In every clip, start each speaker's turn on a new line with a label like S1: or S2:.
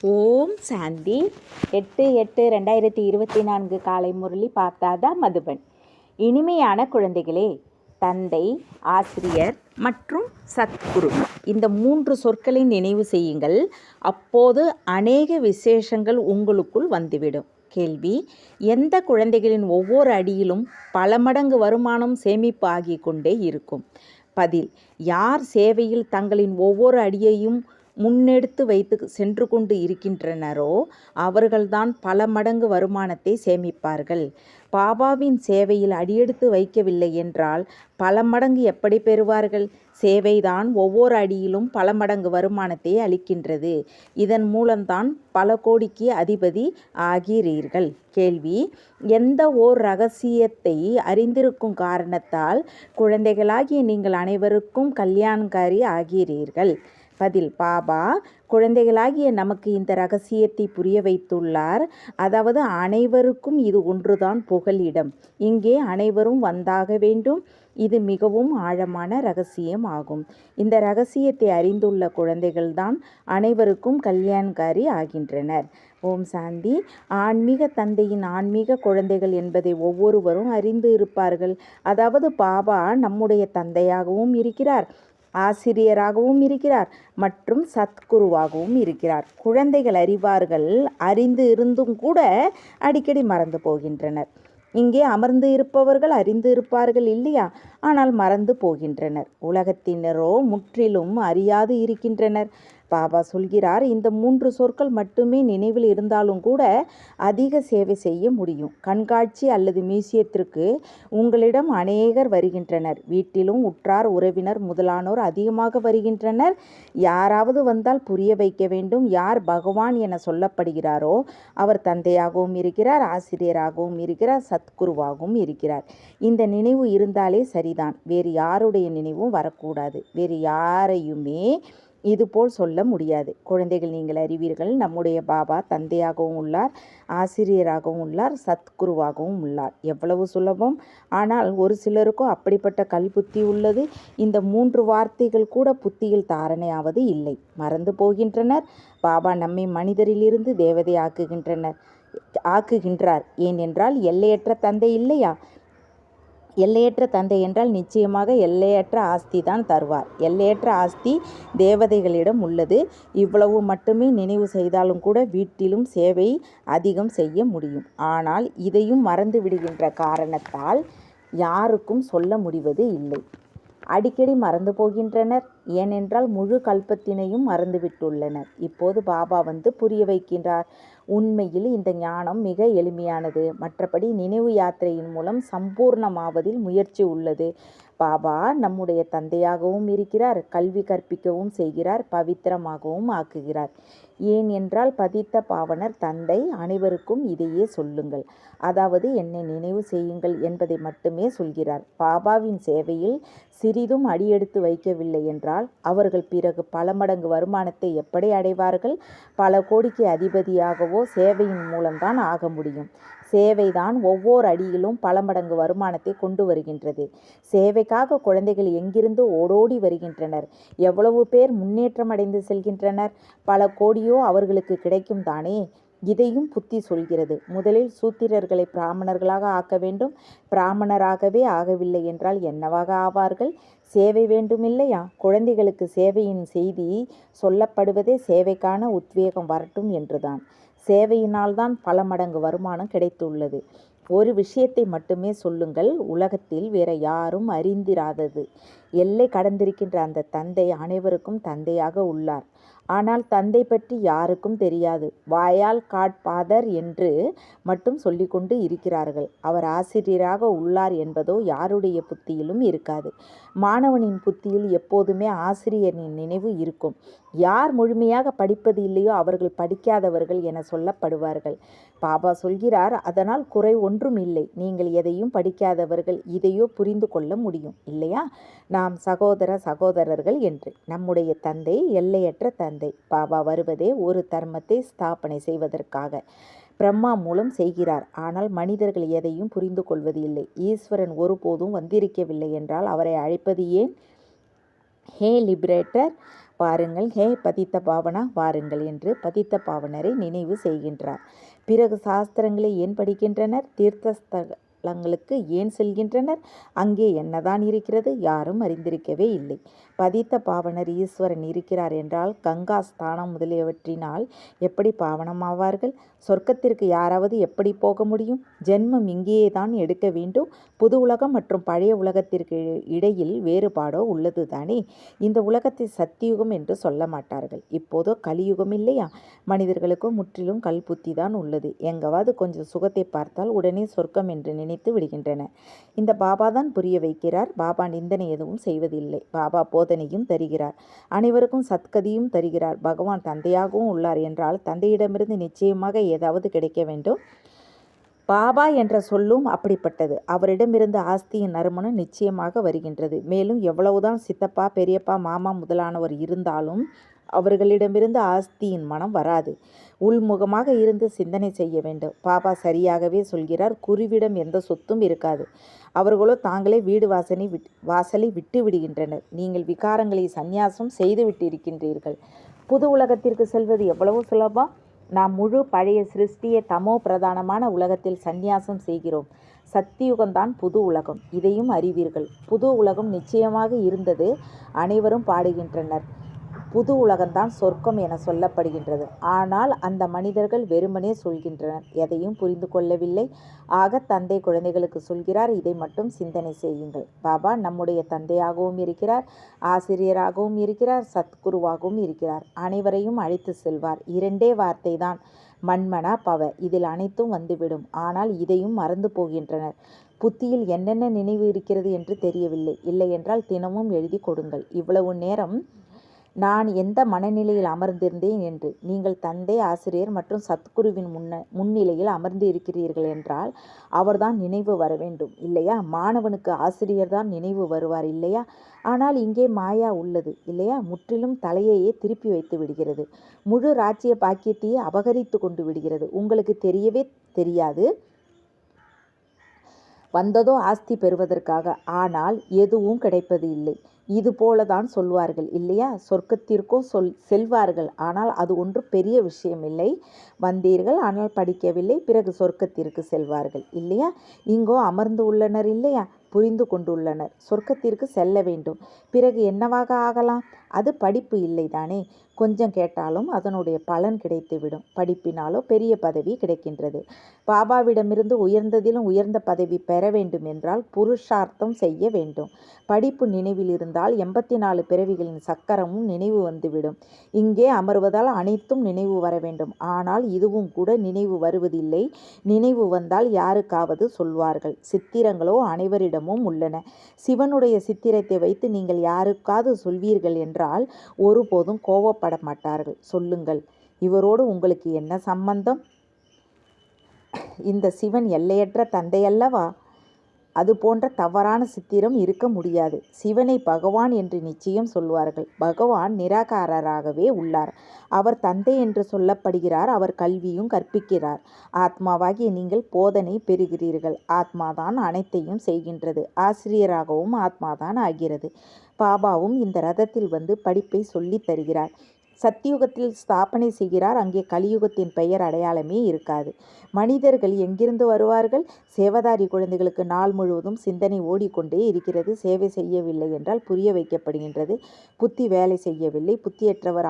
S1: ஓம் சாந்தி. 8/8/2024 காலை முரளி பார்த்தாதா மதுபன். இனிமையான குழந்தைகளே, தந்தை, ஆசிரியர் மற்றும் சத்குரு இந்த 3 சொற்களை நினைவு செய்யுங்கள். அப்போது அநேக விசேஷங்கள் உங்களுக்குள் வந்துவிடும். கேள்வி: எந்த குழந்தைகளின் ஒவ்வொரு அடியிலும் பல மடங்கு வருமானம் சேமிப்பு ஆகிக் கொண்டே இருக்கும்? பதில்: யார் சேவையில் தங்களின் ஒவ்வொரு அடியையும் முன்னெடுத்து வைத்து சென்று கொண்டு இருக்கின்றனரோ அவர்கள்தான் பல மடங்கு வருமானத்தை சேமிப்பார்கள். பாபாவின் சேவையில் அடியெடுத்து வைக்கவில்லை என்றால் பல மடங்கு எப்படி பெறுவார்கள்? சேவைதான் ஒவ்வொரு அடியிலும் பல மடங்கு வருமானத்தை அளிக்கின்றது. இதன் மூலம்தான் பல கோடிக்கு அதிபதி ஆகிறீர்கள். கேள்வி: எந்த ஓர் ரகசியத்தை அறிந்திருக்கும் காரணத்தால் குழந்தைகளாகிய நீங்கள் அனைவருக்கும் கல்யாணக்காரி ஆகிறீர்கள்? பதில்: பாபா குழந்தைகளாகிய நமக்கு இந்த ரகசியத்தை புரிய வைத்துள்ளார். அதாவது அனைவருக்கும் இது ஒன்றுதான் புகலிடம். இங்கே அனைவரும் வந்தாக வேண்டும். இது மிகவும் ஆழமான ரகசியம் ஆகும். இந்த ரகசியத்தை அறிந்துள்ள குழந்தைகள்தான் அனைவருக்கும் கல்யாண்காரி ஆகின்றனர். ஓம் சாந்தி. ஆன்மீக தந்தையின் ஆன்மீக குழந்தைகள் என்பதை ஒவ்வொருவரும் அறிந்து இருப்பார்கள். அதாவது பாபா நம்முடைய தந்தையாகவும் இருக்கிறார், ஆசிரியராகவும் இருக்கிறார் மற்றும் சத்குருவாகவும் இருக்கிறார். குழந்தைகள் அறிவார்கள். அறிந்து இருந்தும் கூட அடிக்கடி மறந்து போகின்றனர். இங்கே அமர்ந்து இருப்பவர்கள் அறிந்து இருப்பார்கள் இல்லையா? ஆனால் மறந்து போகின்றனர். உலகத்தினரோ முற்றிலும் அறியாது இருக்கின்றனர். பாபா சொல்கிறார், இந்த 3 சொற்கள் மட்டுமே நினைவில் இருந்தாலும் கூட அதிக சேவை செய்ய முடியும். கண்காட்சி அல்லது மியூசியத்திற்கு உங்களிடம் அநேகர் வருகின்றனர். வீட்டிலும் உற்றார் உறவினர் முதலானோர் அதிகமாக வருகின்றனர். யாராவது வந்தால் புரிய வைக்க வேண்டும். யார் பகவான் என சொல்லப்படுகிறாரோ அவர் தந்தையாகவும் இருக்கிறார், ஆசிரியராகவும் இருக்கிறார், சத்குருவாகவும் இருக்கிறார். இந்த நினைவு இருந்தாலே சரிதான். வேறு யாருடைய நினைவும் வரக்கூடாது. வேறு யாரையுமே இதுபோல் சொல்ல முடியாது. குழந்தைகள், நீங்கள் அறிவீர்கள், நம்முடைய பாபா தந்தையாகவும் உள்ளார், ஆசிரியராகவும் உள்ளார், சத்குருவாகவும் உள்ளார். எவ்வளவு சுலபம்! ஆனால் ஒரு சிலருக்கோ அப்படிப்பட்ட கல்புத்தி உள்ளது. இந்த 3 வார்த்தைகள் கூட புத்தியில் தாரணையாவது இல்லை. மறந்து போகின்றனர். பாபா நம்மை மனிதரிலிருந்து தேவதை ஆக்குகின்றார். ஏனென்றால் எல்லையற்ற தந்தை இல்லையா? எல்லையற்ற தந்தை என்றால் நிச்சயமாக எல்லையற்ற ஆஸ்தி தான் தருவார். எல்லையற்ற ஆஸ்தி தேவதைகளிடம் உள்ளது. இவ்வளவு மட்டுமே நினைவு செய்தாலும் கூட வீட்டிலும் சேவை அதிகம் செய்ய முடியும். ஆனால் இதையும் மறந்து விடுகின்ற காரணத்தால் யாருக்கும் சொல்ல முடிவது இல்லை. அடிக்கடி மறந்து போகின்றனர். ஏனென்றால் முழு கல்பத்தினையும் மறந்துவிட்டுள்ளனர். இப்போது பாபா வந்து புரிய வைக்கின்றார். உண்மையில் இந்த ஞானம் மிக எளிமையானது. மற்றபடி நினைவு யாத்திரையின் மூலம் சம்பூர்ணமாவதில் முயற்சி உள்ளது. பாபா நம்முடைய தந்தையாகவும் இருக்கிறார், கல்வி கற்பிக்கவும் செய்கிறார், பவித்திரமாகவும் ஆக்குகிறார். ஏன் என்றால் பதித்த பாவனர் தந்தை. அனைவருக்கும் இதையே சொல்லுங்கள், அதாவது என்னை நினைவு செய்யுங்கள் என்பதை மட்டுமே சொல்கிறார். பாபாவின் சேவையில் சிறிதும் அடியெடுத்து வைக்கவில்லை என்றால் அவர்கள் பிறகு பல மடங்கு வருமானத்தை எப்படி அடைவார்கள்? பல கோடிக்கு அதிபதியாகவோ சேவையின் மூலம்தான் ஆக முடியும். சேவைதான் ஒவ்வொரு அடியிலும் பல மடங்கு வருமானத்தை கொண்டு வருகின்றது. சேவைக்காக குழந்தைகள் எங்கிருந்து ஓடோடி வருகின்றனர். எவ்வளவு பேர் முன்னேற்றம் அடைந்து செல்கின்றனர். பல கோடியோ அவர்களுக்கு கிடைக்கும் தானே. இதையும் புத்தி சொல்கிறது. முதலில் சூத்திரர்களை பிராமணர்களாக ஆக்க வேண்டும். பிராமணராகவே ஆகவில்லை என்றால் என்னவாக ஆவார்கள்? சேவை வேண்டுமில்லையா? குழந்தைகளுக்கு சேவையின் செய்தி சொல்லப்படுவதே சேவைக்கான உத்வேகம் வரட்டும் என்றுதான். சேவையினால்தான் பல மடங்கு வருமானம் கிடைத்துள்ளது. ஒரு விஷயத்தை மட்டுமே சொல்லுங்கள், உலகத்தில் வேற யாரும் அறிந்திராதது. எல்லை கடந்திருக்கின்ற அந்த தந்தை அனைவருக்கும் தந்தையாக உள்ளார். ஆனால் தந்தை பற்றி யாருக்கும் தெரியாது. வாயால் காட் ஃபாதர் என்று மட்டும் சொல்லிக்கொண்டு இருக்கிறார்கள். அவர் ஆசிரியராக உள்ளார் என்பதோ யாருடைய புத்தியிலும் இருக்காது. மாணவனின் புத்தியில் எப்போதுமே ஆசிரியரின் நினைவு இருக்கும். யார் முழுமையாக படிப்பது இல்லையோ அவர்கள் படிக்காதவர்கள் என சொல்லப்படுவார்கள். பாபா சொல்கிறார், அதனால் குறை ஒன்றும் இல்லை. நீங்கள் எதையும் படிக்காதவர்கள். இதையோ புரிந்து கொள்ள முடியும் இல்லையா? நாம் சகோதரர்கள் என்று. நம்முடைய தந்தை எல்லையற்ற தந்தை. பாபா வருவதே ஒரு தர்மத்தை ஸ்தாபனை செய்வதற்காக. பிரம்மா மூலம் செய்கிறார். ஆனால் மனிதர்கள் எதையும் புரிந்து கொள்வது இல்லை. ஈஸ்வரன் ஒருபோதும் வந்திருக்கவில்லை என்றால் அவரை அழைப்பது ஏன்? ஹே லிபரேட்டர், பாருங்கள், ஹே பதித்த பாவனா வாருங்கள் என்று பதித்த பாவனரை நினைவு செய்கின்றார். பிறகு சாஸ்திரங்களை ஏன் படிக்கின்றனர்? தீர்த்தஸ்தலங்களுக்கு ஏன் செல்கின்றனர்? அங்கே என்னதான் இருக்கிறது? யாரும் அறிந்திருக்கவே இல்லை. பதித்த பாவனர் ஈஸ்வரன் இருக்கிறார் என்றால் கங்கா ஸ்தானம் முதலியவற்றினால் எப்படி பாவனமாவார்கள்? சொர்க்கத்திற்கு யாராவது எப்படி போக முடியும்? ஜென்மம் இங்கேயே தான் எடுக்க வேண்டும். புது உலகம் மற்றும் பழைய உலகத்திற்கு இடையில் வேறுபாடோ உள்ளது தானே. இந்த உலகத்தை சத்தியுகம் என்று சொல்ல மாட்டார்கள். இப்போதோ கலியுகம் இல்லையா? மனிதர்களுக்கும் முற்றிலும் கல்புத்தி தான் உள்ளது. எங்காவது கொஞ்சம் சுகத்தை பார்த்தால் உடனே சொர்க்கம் என்று நினைத்து விடுகின்றனர். இந்த பாபா தான் புரிய வைக்கிறார். பாபா நிந்தனை எதுவும் செய்வதில்லை. பாபா போதனையும் தருகிறார். அனைவருக்கும் சத்கதியும் தருகிறார். பகவான் தந்தையாகவும் உள்ளார் என்றால் தந்தையிடமிருந்து நிச்சயமாக ஏதாவது கிடைக்க வேண்டும். பாபா என்ற சொல்லும் அப்படிப்பட்டது. அவரிடமிருந்து ஆஸ்தியின் நறுமணம் நிச்சயமாக வருகின்றது. மேலும் எவ்வளவுதான் சித்தப்பா, பெரியப்பா, மாமா முதலானவர் இருந்தாலும் அவர்களிடமிருந்து ஆஸ்தியின் மனம் வராது. உள்முகமாக இருந்து சிந்தனை செய்ய வேண்டும். பாபா சரியாகவே சொல்கிறார். குருவிடம் எந்த சொத்தும் இருக்காது. அவர்களோ தாங்களே வீடு வாசலை விட்டு விடுகின்றனர். நீங்கள் விகாரங்களை சந்நியாசம் செய்து விட்டிருக்கின்றீர்கள். புது உலகத்திற்கு செல்வது எவ்வளவு சுலபம். நாம் முழு பழைய சிருஷ்டியை தமோ பிரதானமான உலகத்தில் சந்நியாசம் செய்கிறோம். சத்தியுகம்தான் புது உலகம். இதையும் அறிவீர்கள். புது உலகம் நிச்சயமாக இருந்தது. அனைவரும் பாடுகின்றனர். புது உலகம்தான் சொர்க்கம் என சொல்லப்படுகின்றது. ஆனால் அந்த மனிதர்கள் வெறுமனே சொல்கின்றனர். எதையும் புரிந்து கொள்ளவில்லை. ஆக தந்தை குழந்தைகளுக்கு சொல்கிறார், இதை மட்டும் சிந்தனை செய்யுங்கள். பாபா நம்முடைய தந்தையாகவும் இருக்கிறார், ஆசிரியராகவும் இருக்கிறார், சத்குருவாகவும் இருக்கிறார். அனைவரையும் அழைத்து செல்வார். இரண்டே வார்த்தை தான், மன்மனா பவ. இதில் அனைத்தும் வந்துவிடும். ஆனால் இதையும் மறந்து போகின்றனர். புத்தியில் என்னென்ன நினைவு இருக்கிறது என்று தெரியவில்லை. இல்லையென்றால் தினமும் எழுதி கொடுங்கள். இவ்வளவு நேரம் நான் எந்த மனநிலையில் அமர்ந்திருந்தேன் என்று. நீங்கள் தந்தை, ஆசிரியர் மற்றும் சத்குருவின் முன்னிலையில் அமர்ந்து இருக்கிறீர்கள் என்றால் அவர்தான் நினைவு வர வேண்டும் இல்லையா? மாணவனுக்கு ஆசிரியர் தான் நினைவு வருவார் இல்லையா? ஆனால் இங்கே மாயா உள்ளது இல்லையா? முற்றிலும் தலையையே திருப்பி வைத்து விடுகிறது. முழு ராஜ்ய பாக்கியத்தையே அபகரித்து கொண்டு விடுகிறது. உங்களுக்கு தெரியவே தெரியாது. வந்ததோ ஆஸ்தி பெறுவதற்காக. ஆனால் எதுவும் கிடைப்பது இல்லை. இது போலதான் சொல்வார்கள் இல்லையா? சொர்க்கத்திற்கோ செல்வார்கள். ஆனால் அது ஒன்று பெரிய விஷயம் இல்லை. வந்தீர்கள், ஆனால் படிக்கவில்லை. பிறகு சொர்க்கத்திற்கு செல்வார்கள் இல்லையா? இங்கோ அமர்ந்து உள்ளனர் இல்லையா? புரிந்து கொண்டுள்ளனர். சொர்க்கத்திற்கு செல்ல வேண்டும். பிறகு என்னவாக ஆகலாம்? அது படிப்பு இல்லைதானே. கொஞ்சம் கேட்டாலும் அதனுடைய பலன் கிடைத்துவிடும். படிப்பினாலோ பெரிய பதவி கிடைக்கின்றது. பாபாவிடமிருந்து உயர்ந்ததிலும் உயர்ந்த பதவி பெற வேண்டும் என்றால் புருஷார்த்தம் செய்ய வேண்டும். படிப்பு நினைவில் இருந்தால் 84 பிறவிகளின் சக்கரமும் நினைவு வந்துவிடும். இங்கே அமர்வதால் அனைத்தும் நினைவு வர வேண்டும். ஆனால் இதுவும் கூட நினைவு வருவதில்லை. நினைவு வந்தால் யாருக்காவது சொல்வார்கள். சித்திரங்களோ அனைவரிடமும் உள்ளன. சிவனுடைய சித்திரத்தை வைத்து நீங்கள் யாருக்காவது சொல்வீர்கள் என்றால் ஒருபோதும் கோபப்பட மாட்டார்கள். சொல்லுங்கள், இவரோடு உங்களுக்கு என்ன சம்பந்தம்? இந்த சிவன் எல்லையற்ற தந்தை அல்லவா? அது போன்ற தவறான சித்திரம் இருக்க முடியாது. சிவனை பகவான் என்று நிச்சயம் சொல்வார்கள். பகவான் நிராகாரராகவே உள்ளார். அவர் தந்தை என்று சொல்லப்படுகிறார். அவர் கல்வியும் கற்பிக்கிறார். ஆத்மாவாகிய நீங்கள் போதனை பெறுகிறீர்கள். ஆத்மாதான் அனைத்தையும் செய்கின்றது. ஆசிரியராகவும் ஆத்மாதான் ஆகிறது. பாபாவும் இந்த ரதத்தில் வந்து படிப்பை சொல்லித் தருகிறார். சத்தியுகத்தில் ஸ்தாபனை செய்கிறார். அங்கே கலியுகத்தின் பெயர் அடையாளமே இருக்காது. மனிதர்கள் எங்கிருந்து வருவார்கள்? சேவதாரி குழந்தைகளுக்கு நாள் முழுவதும் சிந்தனை ஓடிக்கொண்டே இருக்கிறது. சேவை செய்யவில்லை என்றால் புரிய வைக்கப்படுகின்றது. புத்தி வேலை செய்யவில்லை. புத்தியற்றவர்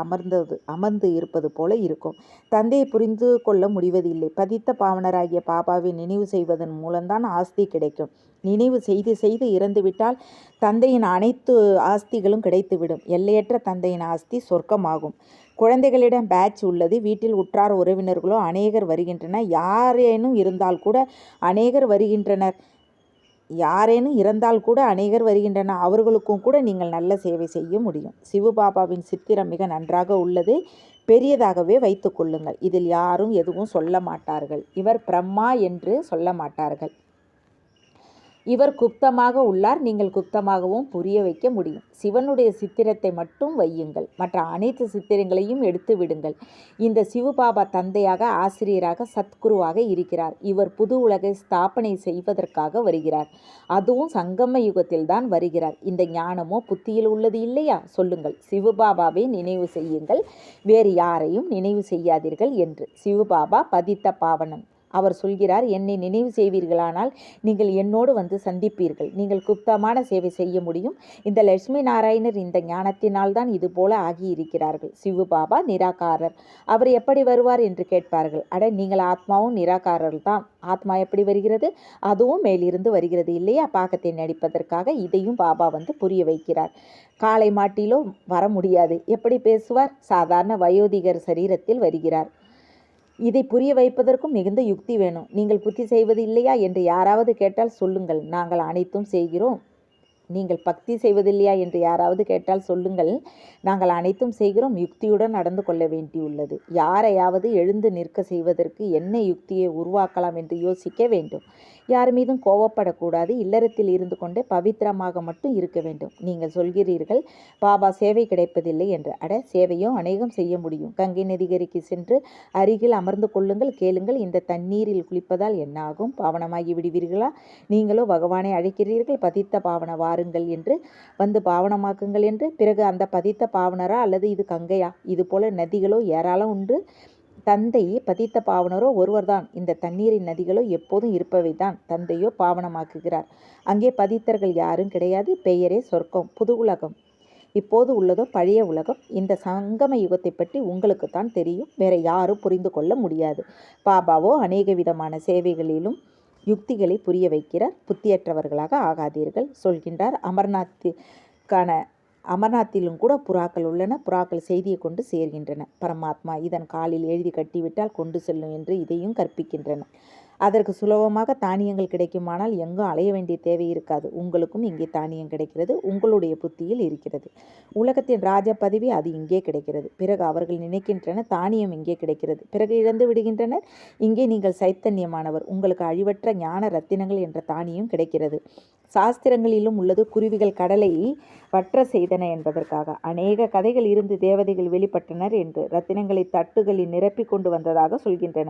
S1: அமர்ந்து இருப்பது போல இருக்கும். தந்தையை புரிந்து கொள்ள முடிவதில்லை. பதித்த பாவனராகிய பாபாவை நினைவு செய்வதன் மூலம்தான் ஆஸ்தி கிடைக்கும். நினைவு செய்து செய்து இறந்துவிட்டால் தந்தையின் அனைத்து ஆஸ்திகளும் கிடைத்துவிடும். எல்லையற்ற தந்தையின் ஆஸ்தி சொர்க்கமாகும். குழந்தைகளிடம் பேட்ச் உள்ளது. வீட்டில் உற்றார் உறவினர்களோ அநேகர் வருகின்றனர். யாரேனும் இறந்தால் கூட அநேகர் வருகின்றனர். அவர்களுக்கும் கூட நீங்கள் நல்ல சேவை செய்ய முடியும். சிவபாபாவின் சித்திரம் மிக நன்றாக உள்ளது. பெரியதாகவே வைத்து கொள்ளுங்கள். இதில் யாரும் எதுவும் சொல்ல மாட்டார்கள். இவர் பிரம்மா என்று சொல்ல மாட்டார்கள். இவர் குப்தமாக உள்ளார், நீங்கள் குப்தமாகவும் புரிய வைக்க முடியும். சிவனுடைய சித்திரத்தை மட்டும் வையுங்கள், மற்ற அனைத்து சித்திரங்களையும் எடுத்து விடுங்கள். இந்த சிவபாபா தந்தையாக, ஆசிரியராக, சத்குருவாக இருக்கிறார். இவர் புது உலகை ஸ்தாபனை செய்வதற்காக வருகிறார். அதுவும் சங்கம யுகத்தில்தான் வருகிறார். இந்த ஞானமோ புத்தியில் உள்ளது இல்லையா? சொல்லுங்கள். சிவபாபாவை நினைவு செய்யுங்கள், வேறு யாரையும் நினைவு செய்யாதீர்கள் என்று. சிவபாபா பதித்த பாவனன். அவர் சொல்கிறார், என்னை நினைவு செய்வீர்களானால் நீங்கள் என்னோடு வந்து சந்திப்பீர்கள். நீங்கள் குப்தமான சேவை செய்ய முடியும். இந்த லட்சுமி நாராயணர் இந்த ஞானத்தினால் தான் இது போல ஆகியிருக்கிறார்கள். சிவபாபா நிராகாரர். அவர் எப்படி வருவார் என்று கேட்பார்கள். அட, நீங்கள் ஆத்மாவும் நிராகாரர் தான். ஆத்மா எப்படி வருகிறது? அதுவும் மேலிருந்து வருகிறது இல்லையா? பாக்கத்தை நடிப்பதற்காக இதையும் பாபா வந்து புரிய வைக்கிறார். காளை மாட்டிலோ வர முடியாது. எப்படி பேசுவார்? சாதாரண வயோதிகர் சரீரத்தில் வருகிறார். இதை புரிய வைப்பதற்கும் மிகுந்த யுக்தி வேணும். நீங்கள் புத்தி செய்வது இல்லையா என்று யாராவது கேட்டால் சொல்லுங்கள், நாங்கள் அனைத்தும் செய்கிறோம். நீங்கள் பக்தி செய்வதில்லையா என்று யாராவது கேட்டால் சொல்லுங்கள், நாங்கள் அனைத்தும் செய்கிறோம். யுக்தியுடன் நடந்து கொள்ள வேண்டியுள்ளது. யாரையாவது எழுந்து நிற்க செய்வதற்கு என்ன யுக்தியை உருவாக்கலாம் என்று யோசிக்க வேண்டும். யார் மீதும் கோவப்படக்கூடாது. இல்லறத்தில் இருந்து கொண்டே பவித்திரமாக மட்டும் இருக்க வேண்டும். நீங்கள் சொல்கிறீர்கள், பாபா சேவை கிடைப்பதில்லை என்று. அட, சேவையோ அநேகம் செய்ய முடியும். கங்கை நதிகரைக்கு சென்று அருகில் அமர்ந்து கொள்ளுங்கள், கேளுங்கள். இந்த தண்ணீரில் குளிப்பதால் என்ன ஆகும்? பாவனமாகி விடுவீர்களா? நீங்களோ பகவானை அழைக்கிறீர்கள், பதித்த பாவன வாருங்கள் என்று, வந்து பாவனமாக்குங்கள் என்று. பிறகு அந்த பதித்த பாவனரா அல்லது இது கங்கையா? இது போல நதிகளோ ஏராளம் உண்டு. தந்தை பதித்த பாவனரோ ஒருவர்தான். இந்த தண்ணீரின் நதிகளோ எப்போதும் இருப்பவை தான். தந்தையோ பாவனமாக்குகிறார். அங்கே பதித்தர்கள் யாரும் கிடையாது. பெயரே சொர்க்கம், புது உலகம். இப்போது உள்ளதோ பழைய உலகம். இந்த சங்கம யுகத்தை பற்றி உங்களுக்குத்தான் தெரியும், வேற யாரும் புரிந்து கொள்ள முடியாது. பாபாவோ அநேக விதமான சேவைகளிலும் யுக்திகளை புரிய வைக்கிறார். புத்தியற்றவர்களாக ஆகாதீர்கள் சொல்கின்றார். அமர்நாத்திலும் கூட புறாக்கள் உள்ளன. புறாக்கள் செய்தியை கொண்டு சேர்கின்றன. பரமாத்மா இதன் காலில் எழுதி கட்டிவிட்டால் கொண்டு செல்லும் என்று இதையும் கற்பிக்கின்றன. அதற்கு சுலபமாக தானியங்கள் கிடைக்குமானால் எங்கும் அலைய வேண்டிய தேவை இருக்காது. உங்களுக்கும் இங்கே தானியம் கிடைக்கிறது, உங்களுடைய புத்தியில் இருக்கிறது. உலகத்தின் ராஜ பதவி அது இங்கே கிடைக்கிறது. பிறகு அவர்கள் நினைக்கின்றனர் தானியம் இங்கே கிடைக்கிறது. பிறகு இழந்து விடுகின்றனர். இங்கே நீங்கள் சைத்தன்யமானவர், உங்களுக்கு அழிவற்ற ஞான ரத்தினங்கள் என்ற தானியம் கிடைக்கிறது. சாஸ்திரங்களிலும் உள்ளது. குருவிகள் கடலை வற்ற செய்தன என்பதற்காக. அநேக கதைகள் இருந்து தேவதைகள் வெளிப்பட்டனர் என்று ரத்தினங்களை தட்டுகளில் நிரப்பி கொண்டு வந்ததாக சொல்கின்றன.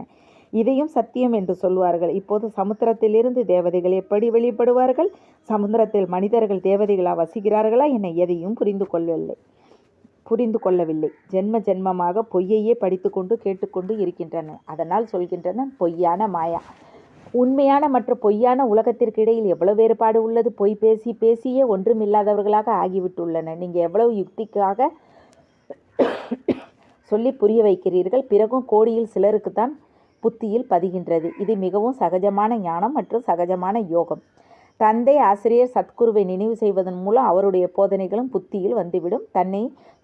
S1: இதையும் சத்தியம் என்று சொல்வார்கள். இப்போது சமுத்திரத்திலிருந்து தேவதைகள் எப்படி வெளிப்படுவார்கள்? சமுத்திரத்தில் மனிதர்கள் தேவதைகளா வசிக்கிறார்களா என எதையும் புரிந்து கொள்ளவில்லை. ஜென்ம ஜென்மமாக பொய்யையே படித்துக்கொண்டு கேட்டுக்கொண்டு இருக்கின்றனர். அதனால் சொல்கின்றனர் பொய்யான மாயா. உண்மையான மற்றும் பொய்யான உலகத்திற்கு இடையில் எவ்வளவு வேறுபாடு உள்ளது. பொய் பேசி பேசியே ஒன்றுமில்லாதவர்களாக ஆகிவிட்டுள்ளனர். நீங்கள் எவ்வளவு யுக்திக்காக சொல்லி புரிய வைக்கிறீர்கள். பிறகும் கோடியில் சிலருக்குத்தான் புத்தியில் பதிகின்றது. இது மிகவும் சகஜமான ஞானம் மற்றும் சகஜமான யோகம். தந்தை ஆசிரியர் சத்குருவை நினைவு செய்வதன் மூலம் அவருடைய போதனைகளும் புத்தியில் வந்துவிடும். தன்னை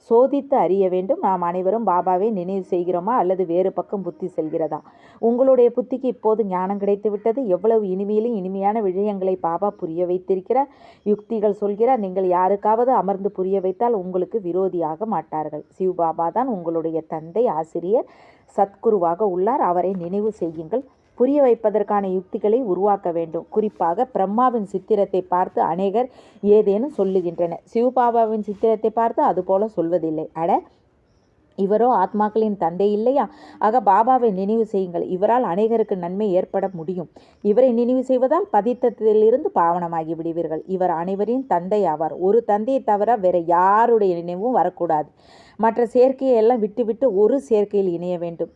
S1: சோதித்து அறிய வேண்டும். நாம் அனைவரும் பாபாவை நினைவு செய்கிறோமா அல்லது வேறு பக்கம் புத்தி செல்கிறதா? உங்களுடைய புத்திக்கு இப்போது ஞானம் கிடைத்து விட்டது. எவ்வளவு இனிமையிலும் இனிமையான விஷயங்களை பாபா புரிய வைத்திருக்கிறார். யுக்திகள் சொல்கிறார். நீங்கள் யாருக்காவது அமர்ந்து புரிய வைத்தால் உங்களுக்கு விரோதியாக மாட்டார்கள். சிவபாபா தான் உங்களுடைய தந்தை ஆசிரியர் சத்குருவாக உள்ளார். அவரை நினைவு செய்யுங்கள். புரிய வைப்பதற்கான யுக்திகளை உருவாக்க வேண்டும். குறிப்பாக பிரம்மாவின் சித்திரத்தை பார்த்து அநேகர் ஏதேனும் சொல்லுகின்றனர். சிவபாபாவின் சித்திரத்தை பார்த்து அதுபோல சொல்வதில்லை. அட, இவரோ ஆத்மாக்களின் தந்தை இல்லையா? ஆக பாபாவை நினைவு செய்யுங்கள். இவரால் அநேகருக்கு நன்மை ஏற்பட முடியும். இவரை நினைவு செய்வதால் பதித்தத்திலிருந்து பாவனமாகி விடுவீர்கள். இவர் அனைவரின் தந்தை ஆவார். ஒரு தந்தையை தவிர வேற யாருடைய நினைவும் வரக்கூடாது. மற்ற சேர்க்கையை எல்லாம் விட்டுவிட்டு ஒரு சேர்க்கையில் இணைய வேண்டும்.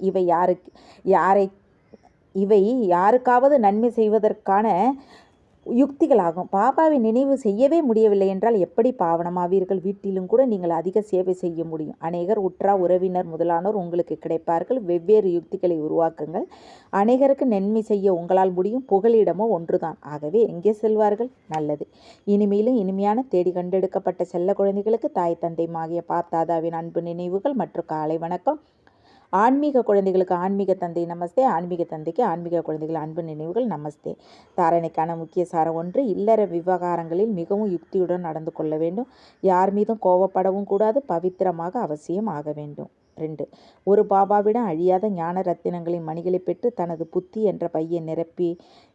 S1: இவை யாருக்காவது நன்மை செய்வதற்கான யுக்திகளாகும். பாபாவை நினைவு செய்யவே முடியவில்லை என்றால் எப்படி பாவனமாவீர்கள்? வீட்டிலும் கூட நீங்கள் அதிக சேவை செய்ய முடியும். அநேகர் உற்றார் உறவினர் முதலானோர் உங்களுக்கு கிடைப்பார்கள். வெவ்வேறு யுக்திகளை உருவாக்குங்கள். அநேகருக்கு நன்மை செய்ய உங்களால் முடியும். புகலிடமோ ஒன்றுதான். ஆகவே எங்கே செல்வார்கள்? நல்லது. இனிமேலும் இனிமையான தேடி கண்டெடுக்கப்பட்ட செல்ல குழந்தைகளுக்கு தாய் தந்தைமாகிய பாப் தாதாவின் அன்பு நினைவுகள் மற்றும் காலை வணக்கம். ஆன்மீக குழந்தைகளுக்கு ஆன்மீக தந்தை நமஸ்தே. ஆன்மீக தந்தைக்கு ஆன்மீக குழந்தைகள் அன்பு நினைவுகள் நமஸ்தே. தாரணைக்கான முக்கிய சாரம் 1. இல்லற விவகாரங்களில் மிகவும் யுக்தியுடன் நடந்து கொள்ள வேண்டும். யார் மீதும் கோவப்படவும் கூடாது. பவித்திரமாக அவசியம் ஆக வேண்டும். 2. ஒரு பாபாவிடம் அழியாத ஞான ரத்தினங்களின் மணிகளை பெற்று தனது புத்தி என்ற பையை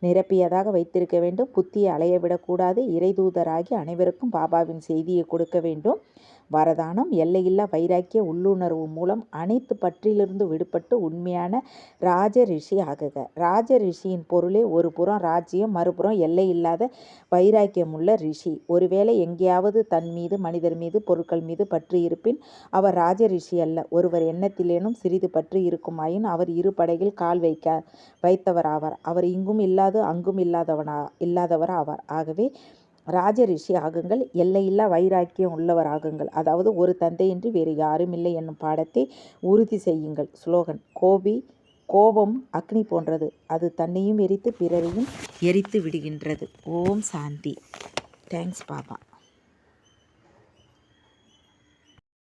S1: நிரப்பியதாக வைத்திருக்க வேண்டும். புத்தியை அலையவிடக்கூடாது. இறைதூதராகி அனைவருக்கும் பாபாவின் செய்தியை கொடுக்க வேண்டும். வரதானம் எல்லையில்லா வைராக்கிய உள்ளுணர்வு மூலம் அனைத்து பற்றிலிருந்து விடுபட்டு உண்மையான ராஜ ரிஷி ஆகுக. ராஜ ரிஷியின் பொருளே ஒரு புறம் ராஜ்யம், மறுபுறம் எல்லையில்லாத வைராக்கியமுள்ள ரிஷி. ஒருவேளை எங்கேயாவது தன் மீது, மனிதர் மீது, பொருட்கள் மீது பற்று இருப்பின் அவர் ராஜ ரிஷி அல்ல. ஒருவர் எண்ணத்திலேனும் சிறிது பற்று இருக்குமாயின் அவர் இரு படகில் கால் வைத்தவர் ஆவார். அவர் இங்கும் இல்லாது அங்கும் இல்லாதவர் ஆவார். ஆகவே ராஜ ரிஷி ஆகுங்கள், எல்லையில்லா வைராக்கியம் உள்ளவர் ஆகுங்கள். அதாவது ஒரு தந்தையின்றி வேறு யாரும் இல்லை என்னும் பாடத்தை உறுதி செய்யுங்கள். ஸ்லோகன்: கோபம் அக்னி போன்றது. அது தன்னையும் எரித்து பிறரையும் எரித்து விடுகின்றது. ஓம் சாந்தி. தேங்க்ஸ் பாபா.